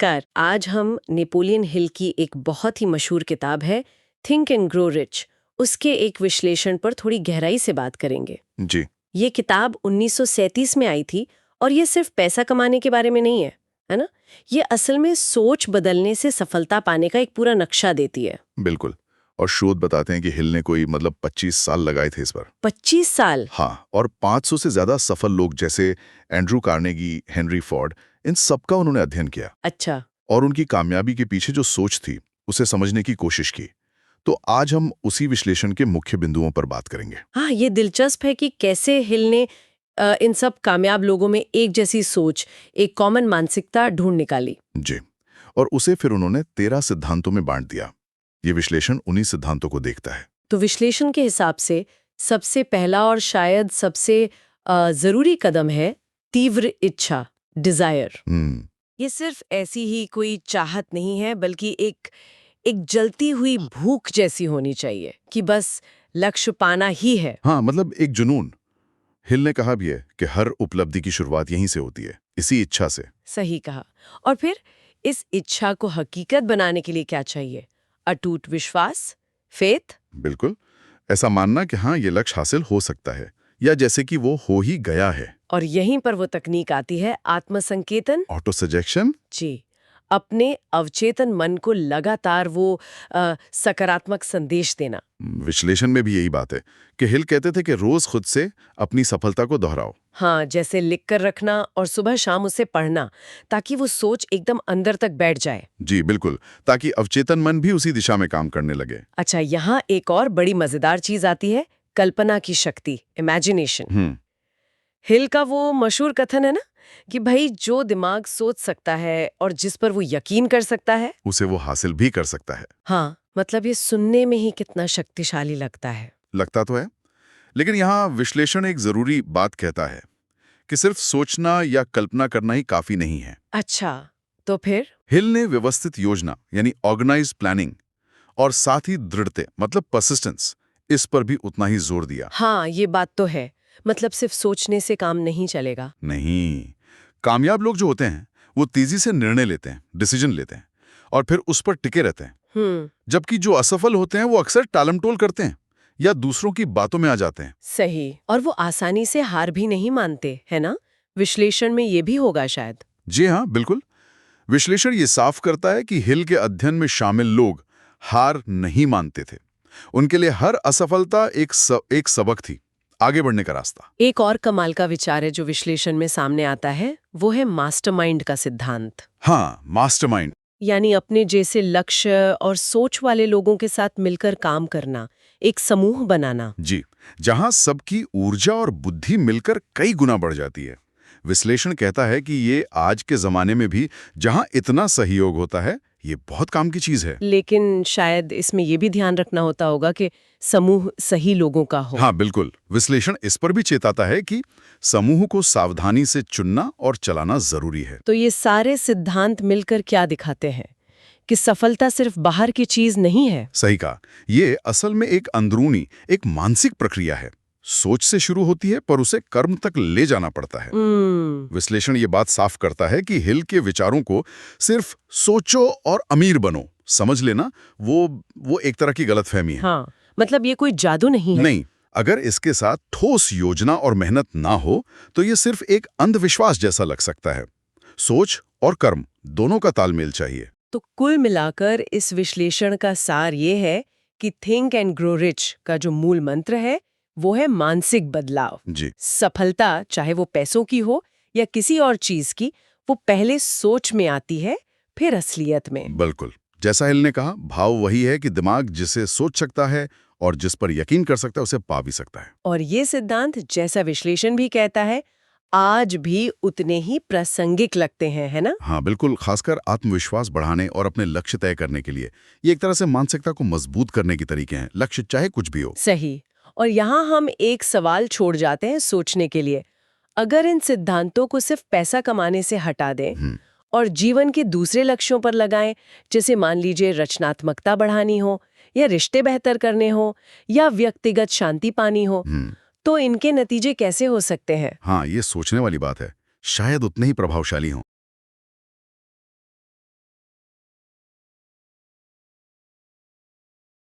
नमस्कार। आज हम नेपोलियन हिल की एक बहुत ही मशहूर किताब है थिंक एंड ग्रो रिच, उसके एक विश्लेषण पर थोड़ी गहराई से बात करेंगे। जी। ये किताब 1937 में आई थी और ये सिर्फ पैसा कमाने के बारे में नहीं है ना? ये असल में सोच बदलने से सफलता पाने का एक पूरा नक्शा देती है। बिल्कुल। और शोध बताते हैं कि हिल ने कोई 25 साल लगाए थे इस पर। 25 साल? हाँ, और 500 से ज्यादा सफल लोग जैसे एंड्रू कार्नेगी, हेनरी फोर्ड, इन सबका उन्होंने अध्ययन किया अच्छा। और उनकी कामयाबी के पीछे जो सोच थी उसे समझने की कोशिश की। तो आज हम उसी विश्लेषण के मुख्य बिंदुओं पर बात करेंगे। हाँ, ये दिलचस्प है कि कैसे हिल ने इन सब कामयाब लोगों में एक जैसी सोच, एक कॉमन मानसिकता ढूंढ निकाली। जी। और उसे फिर उन्होंने 13 सिद्धांतों में बांट दिया। ये विश्लेषण उन्हीं सिद्धांतों को देखता है। तो विश्लेषण के हिसाब से सबसे पहला और शायद सबसे जरूरी कदम है तीव्र इच्छा, डिजायर। ये सिर्फ ऐसी ही कोई चाहत नहीं है, बल्कि एक जलती हुई भूख जैसी होनी चाहिए कि बस लक्ष्य पाना ही है। हाँ, मतलब एक जुनून। हिल ने कहा भी है कि हर उपलब्धि की शुरुआत यहीं से होती है, इसी इच्छा से। सही कहा। और फिर इस इच्छा को हकीकत बनाने के लिए क्या चाहिए? अटूट विश्वास, फेथ। बिल्कुल। ऐसा मानना कि हाँ, ये लक्ष्य हासिल हो सकता है, या जैसे कि वो हो ही गया है। और यहीं पर वो तकनीक आती है, आत्मसंकेतन। Auto suggestion. जी, अपने अवचेतन मन को लगातार वो सकारात्मक संदेश देना। विश्लेषण में भी यही बात है कि हिल कहते थे कि रोज खुद से अपनी सफलता को दोहराओ। हाँ, जैसे लिख कर रखना और सुबह शाम उसे पढ़ना, ताकि वो सोच एकदम अंदर तक बैठ जाए। जी बिल्कुल, ताकि अवचेतन मन भी उसी दिशा में काम करने लगे। अच्छा, यहाँ एक और बड़ी मजेदार चीज आती है, कल्पना की शक्ति, इमेजिनेशन। हिल का वो मशहूर कथन है ना कि भाई जो दिमाग सोच सकता है और जिस पर वो यकीन कर सकता है, उसे वो हासिल भी कर सकता है। हाँ, मतलब ये सुनने में ही कितना शक्तिशाली लगता है। लगता तो है, लेकिन यहाँ विश्लेषण एक जरूरी बात कहता है कि सिर्फ सोचना या कल्पना करना ही काफी नहीं है। अच्छा, तो फिर? हिल ने व्यवस्थित योजना यानी ऑर्गेनाइज प्लानिंग और साथ ही दृढ़ता मतलब परसिस्टेंस, इस पर भी उतना ही जोर दिया। हाँ, ये बात तो है। मतलब सिर्फ सोचने से काम नहीं चलेगा। नहीं, कामयाब लोग जो होते हैं वो तेजी से निर्णय लेते हैं, डिसीजन लेते हैं और फिर उस पर टिके रहते हैं। जबकि जो असफल होते हैं वो अक्सर टालमटोल करते हैं या दूसरों की बातों में आ जाते हैं। सही। और वो आसानी से हार भी नहीं मानते, है ना? विश्लेषण में ये भी होगा शायद। जी हाँ, बिल्कुल। विश्लेषण ये साफ करता है कि हिल के अध्ययन में शामिल लोग हार नहीं मानते थे। उनके लिए हर असफलता एक सबक थी, आगे बढ़ने का रास्ता। एक और कमाल का विचार है जो विश्लेषण में सामने आता है, वो है मास्टरमाइंड का सिद्धांत। हाँ, मास्टरमाइंड। यानी अपने जैसे लक्ष्य और सोच वाले लोगों के साथ मिलकर काम करना, एक समूह बनाना। जी, जहां सबकी ऊर्जा और बुद्धि मिलकर कई गुना बढ़ जाती है। विश्लेषण कहता है कि ये आज के जमाने में भी जहां इतना सहयोग होता है, ये बहुत काम की चीज है। लेकिन शायद इसमें ये भी ध्यान रखना होता होगा कि समूह सही लोगों का हो। हाँ बिल्कुल, विश्लेषण इस पर भी चेताता है कि समूह को सावधानी से चुनना और चलाना जरूरी है। तो ये सारे सिद्धांत मिलकर क्या दिखाते हैं? कि सफलता सिर्फ बाहर की चीज नहीं है। सही कहा, ये असल में एक अंदरूनी, एक मानसिक प्रक्रिया है। सोच से शुरू होती है पर उसे कर्म तक ले जाना पड़ता है। विश्लेषण ये बात साफ करता है कि हिल के विचारों को सिर्फ सोचो और अमीर बनो समझ लेना, वो एक तरह की गलतफहमी है। हाँ, मतलब ये कोई जादू नहीं है। नहीं, अगर इसके साथ ठोस योजना और मेहनत ना हो तो ये सिर्फ एक अंधविश्वास जैसा लग सकता है। सोच और कर्म दोनों का तालमेल चाहिए। तो कुल मिलाकर इस विश्लेषण का सार ये है कि थिंक एंड ग्रो रिच का जो मूल मंत्र है वो है मानसिक बदलाव। जी। सफलता चाहे वो पैसों की हो या किसी और चीज की, वो पहले सोच में आती है, फिर असलियत में। बिल्कुल, जैसा हिल ने कहा, भाव वही है कि दिमाग जिसे सोच सकता है और जिस पर यकीन कर सकता है उसे पा भी सकता है। और ये सिद्धांत, जैसा विश्लेषण भी कहता है, आज भी उतने ही प्रासंगिक लगते हैं, है ना? हाँ बिल्कुल, खासकर आत्मविश्वास बढ़ाने और अपने लक्ष्य तय करने के लिए। ये एक तरह से मानसिकता को मजबूत करने की तरीके हैं, लक्ष्य चाहे कुछ भी हो। सही। और यहाँ हम एक सवाल छोड़ जाते हैं सोचने के लिए। अगर इन सिद्धांतों को सिर्फ पैसा कमाने से हटा दें और जीवन के दूसरे लक्ष्यों पर लगाएं, जैसे मान लीजिए रचनात्मकता बढ़ानी हो या रिश्ते बेहतर करने हो या व्यक्तिगत शांति पानी हो, तो इनके नतीजे कैसे हो सकते हैं? हाँ, ये सोचने वाली बात है, शायद उतने ही प्रभावशाली हों।